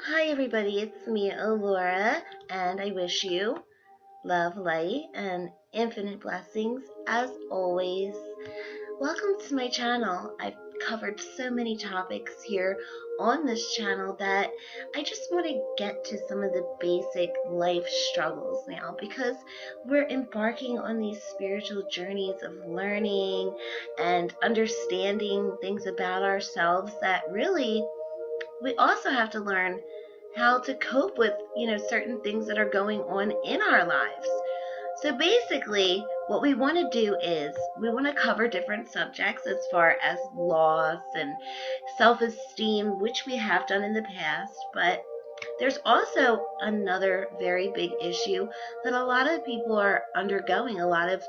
Hi everybody, it's me, Alura, and I wish you love, light, and infinite blessings as always. Welcome to my channel. I've covered so many topics here on this channel that I just want to get to some of the basic life struggles now because we're embarking on these spiritual journeys of learning and understanding things about ourselves that really we also have to learn how to cope with, certain things that are going on in our lives. So basically, what we want to do is we want to cover different subjects as far as loss and self-esteem, which we have done in the past, but there's also another very big issue that a lot of people are undergoing, a lot of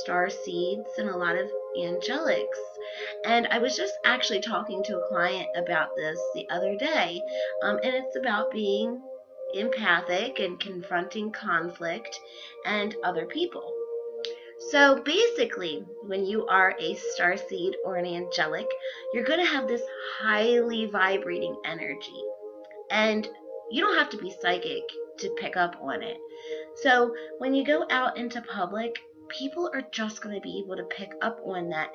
star seeds and a lot of angelics. And I was just actually talking to a client about this the other day, and it's about being empathic and confronting conflict and other people. So basically, when you are a star seed or an angelic, you're going to have this highly vibrating energy. And you don't have to be psychic to pick up on it. So when you go out into public, people are just going to be able to pick up on that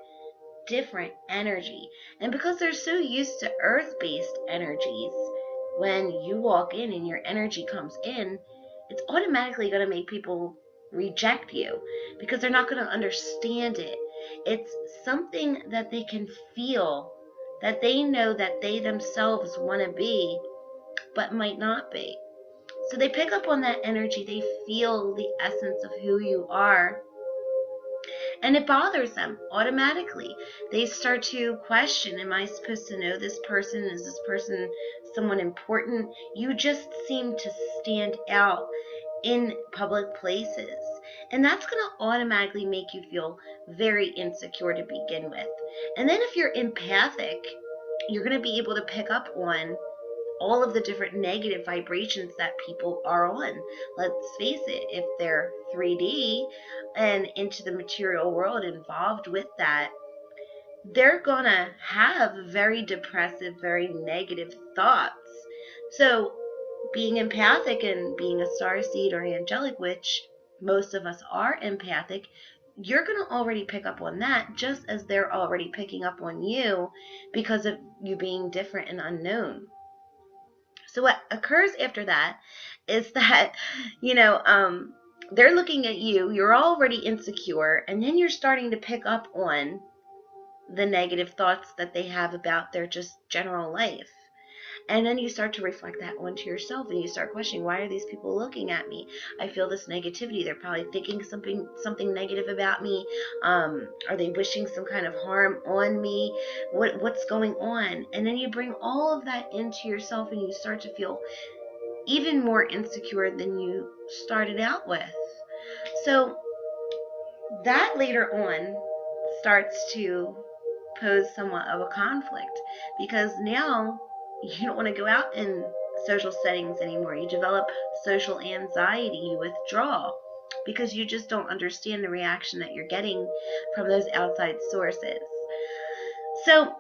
different energy. And because they're so used to earth-based energies, when you walk in and your energy comes in, it's automatically going to make people reject you because they're not going to understand it. It's something that they can feel, that they know that they themselves want to be, but might not be. So they pick up on that energy. They feel the essence of who you are. And it bothers them automatically. They start to question, am I supposed to know this person? Is this person someone important? You just seem to stand out in public places. And that's going to automatically make you feel very insecure to begin with. And then if you're empathic, you're going to be able to pick up on all of the different negative vibrations that people are on. Let's face it, if they're 3D and into the material world involved with that, they're gonna have very depressive, very negative thoughts. So being empathic and being a starseed or angelic, which most of us are empathic, you're going to already pick up on that just as they're already picking up on you because of you being different and unknown. So what occurs after that is that, they're looking at you, you're already insecure, and then you're starting to pick up on the negative thoughts that they have about their just general life. And then you start to reflect that onto yourself and you start questioning, why are these people looking at me? I feel this negativity. They're probably thinking something negative about me. Are they wishing some kind of harm on me? What's going on? And then you bring all of that into yourself and you start to feel even more insecure than you started out with. So that later on starts to pose somewhat of a conflict because now you don't want to go out in social settings anymore. You develop social anxiety, you withdraw because you just don't understand the reaction that you're getting from those outside sources. So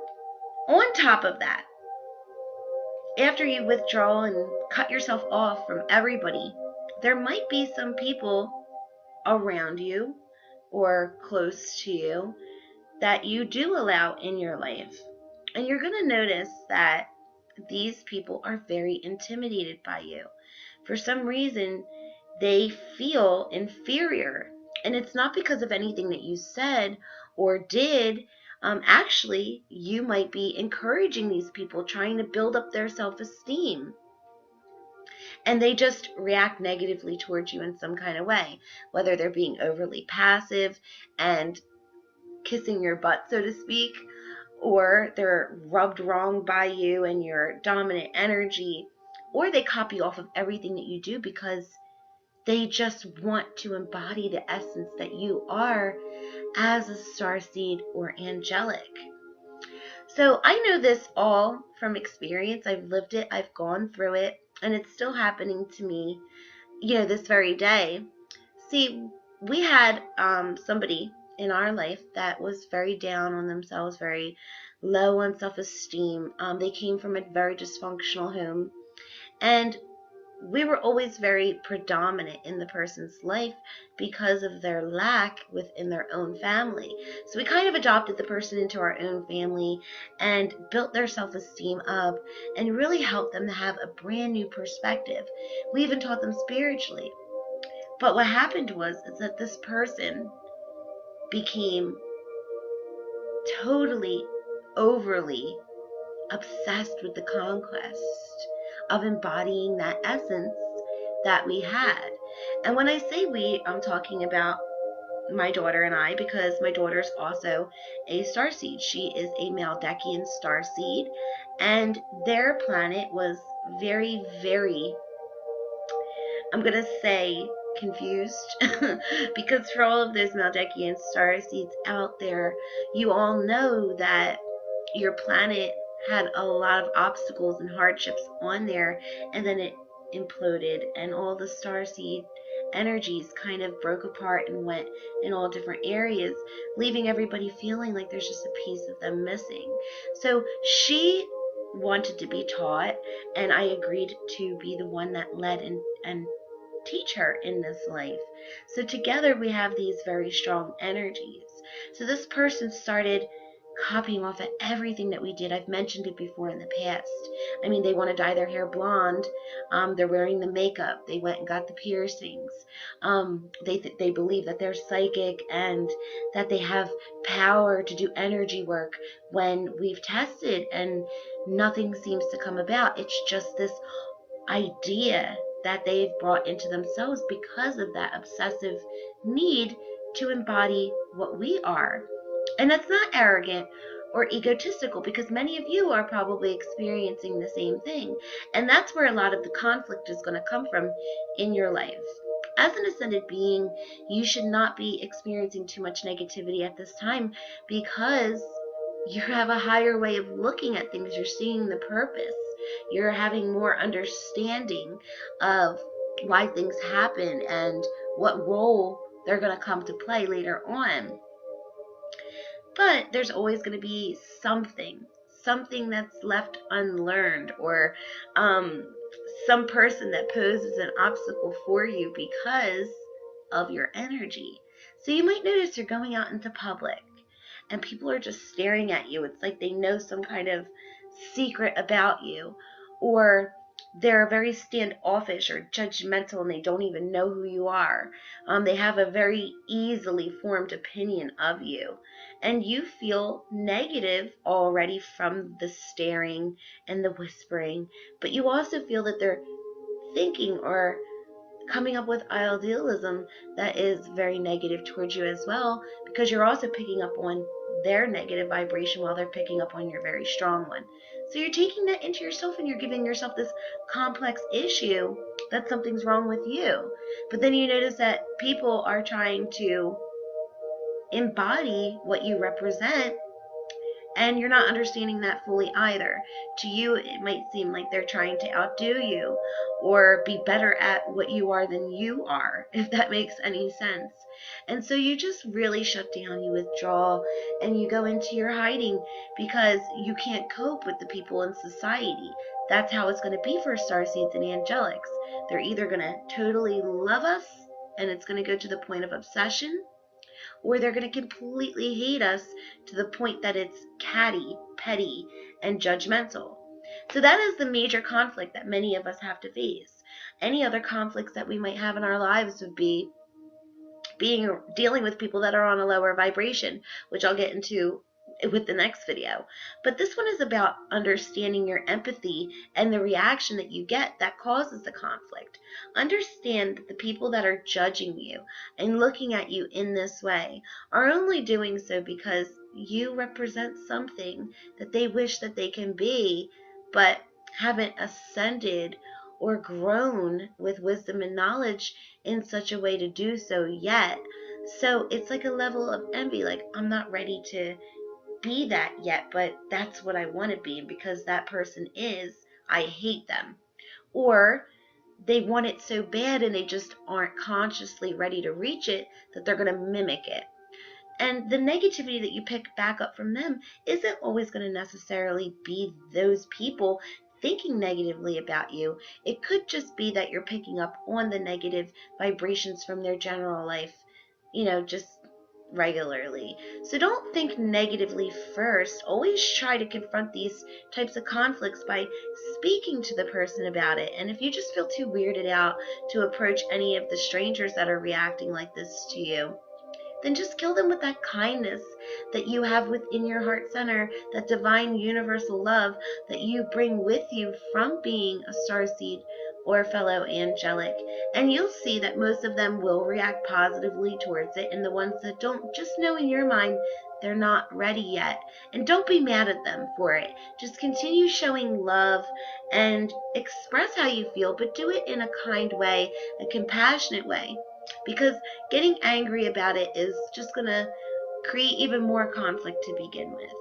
on top of that, after you withdraw and cut yourself off from everybody, there might be some people around you or close to you that you do allow in your life. And you're going to notice that these people are very intimidated by you. For some reason, they feel inferior. And it's not because of anything that you said or did. Actually, you might be encouraging these people, trying to build up their self-esteem. And they just react negatively towards you in some kind of way, whether they're being overly passive and kissing your butt, so to speak, or they're rubbed wrong by you and your dominant energy, or they copy off of everything that you do because they just want to embody the essence that you are as a starseed or angelic. So I know this all from experience. I've lived it, I've gone through it, and it's still happening to me, this very day. See, we had somebody in our life that was very down on themselves, very low on self-esteem. They came from a very dysfunctional home, And we were always very predominant in the person's life because of their lack within their own family. So we kind of adopted the person into our own family and built their self-esteem up and really helped them to have a brand new perspective. We even taught them spiritually. But what happened was is that this person became totally overly obsessed with the conquest of embodying that essence that we had. And when I say we, I'm talking about my daughter and I, because my daughter's also a starseed. She is a Maldekian starseed, and their planet was very, very, I'm going to say, confused because for all of those Maldekian starseeds out there, you all know that your planet had a lot of obstacles and hardships on there, and then it imploded, and all the starseed energies kind of broke apart and went in all different areas, leaving everybody feeling like there's just a piece of them missing. So she wanted to be taught, and I agreed to be the one that led and teach her in this life. So together we have these very strong energies. So this person started copying off of everything that we did. I've mentioned it before in the past. I mean, they want to dye their hair blonde. They're wearing the makeup. They went and got the piercings. They believe that they're psychic and that they have power to do energy work when we've tested and nothing seems to come about. It's just this idea that they've brought into themselves because of that obsessive need to embody what we are. And that's not arrogant or egotistical, because many of you are probably experiencing the same thing. And that's where a lot of the conflict is going to come from in your life. As an ascended being, you should not be experiencing too much negativity at this time, because you have a higher way of looking at things. You're seeing the purpose. You're having more understanding of why things happen and what role they're going to come to play later on. But there's always going to be something that's left unlearned, or some person that poses an obstacle for you because of your energy. So you might notice you're going out into public and people are just staring at you. It's like they know some kind of secret about you, or they're very standoffish or judgmental and they don't even know who you are. They have a very easily formed opinion of you, and you feel negative already from the staring and the whispering, but you also feel that they're thinking or coming up with idealism that is very negative towards you as well, because you're also picking up on their negative vibration while they're picking up on your very strong one. So you're taking that into yourself and you're giving yourself this complex issue that something's wrong with you. But then you notice that people are trying to embody what you represent, and you're not understanding that fully either. To you, it might seem like they're trying to outdo you or be better at what you are than you are, if that makes any sense. And so you just really shut down, you withdraw, and you go into your hiding because you can't cope with the people in society. That's how it's going to be for Starseeds and Angelics. They're either going to totally love us, and it's going to go to the point of obsession, or they're going to completely hate us to the point that it's catty, petty, and judgmental. So that is the major conflict that many of us have to face. Any other conflicts that we might have in our lives would be dealing with people that are on a lower vibration, which I'll get into with the next video. But this one is about understanding your empathy and the reaction that you get that causes the conflict. Understand that the people that are judging you and looking at you in this way are only doing so because you represent something that they wish that they can be, but haven't ascended or grown with wisdom and knowledge in such a way to do so yet. So it's like a level of envy, like, I'm not ready to be that yet, but that's what I want to be, and because that person is, I hate them. Or they want it so bad and they just aren't consciously ready to reach it, that they're going to mimic it. And the negativity that you pick back up from them isn't always going to necessarily be those people thinking negatively about you. It could just be that you're picking up on the negative vibrations from their general life, just regularly. So don't think negatively first. Always try to confront these types of conflicts by speaking to the person about it. And if you just feel too weirded out to approach any of the strangers that are reacting like this to you, then just kill them with that kindness that you have within your heart center, that divine universal love that you bring with you from being a starseed or fellow angelic. And you'll see that most of them will react positively towards it, and the ones that don't, just know in your mind they're not ready yet. And don't be mad at them for it. Just continue showing love and express how you feel, but do it in a kind way, a compassionate way. Because getting angry about it is just going to create even more conflict to begin with.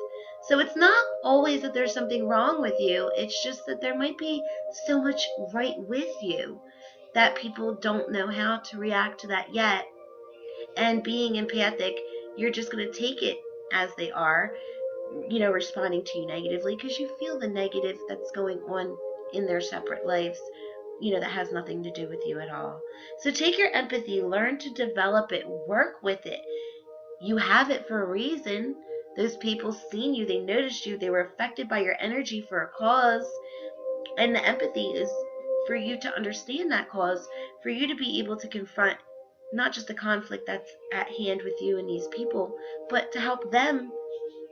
So it's not always that there's something wrong with you. It's just that there might be so much right with you that people don't know how to react to that yet. And being empathic, you're just going to take it as they are, responding to you negatively because you feel the negative that's going on in their separate lives, that has nothing to do with you at all. So take your empathy, learn to develop it, work with it. You have it for a reason. Those people seen you, they noticed you, they were affected by your energy for a cause. And the empathy is for you to understand that cause, for you to be able to confront not just the conflict that's at hand with you and these people, but to help them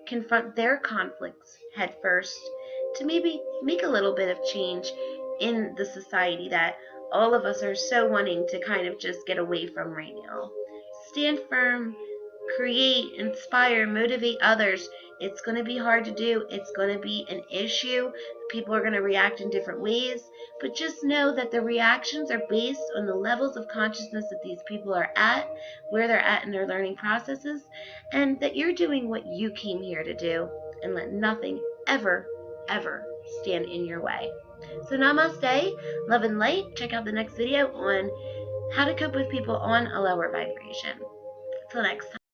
confront their conflicts head first, to maybe make a little bit of change in the society that all of us are so wanting to kind of just get away from right now. Stand firm, create, inspire, motivate others. It's going to be hard to do. It's going to be an issue. People are going to react in different ways, but just know that the reactions are based on the levels of consciousness that these people are at, where they're at in their learning processes, and that you're doing what you came here to do, and let nothing ever, ever stand in your way. So namaste, love and light. Check out the next video on how to cope with people on a lower vibration. Till next time.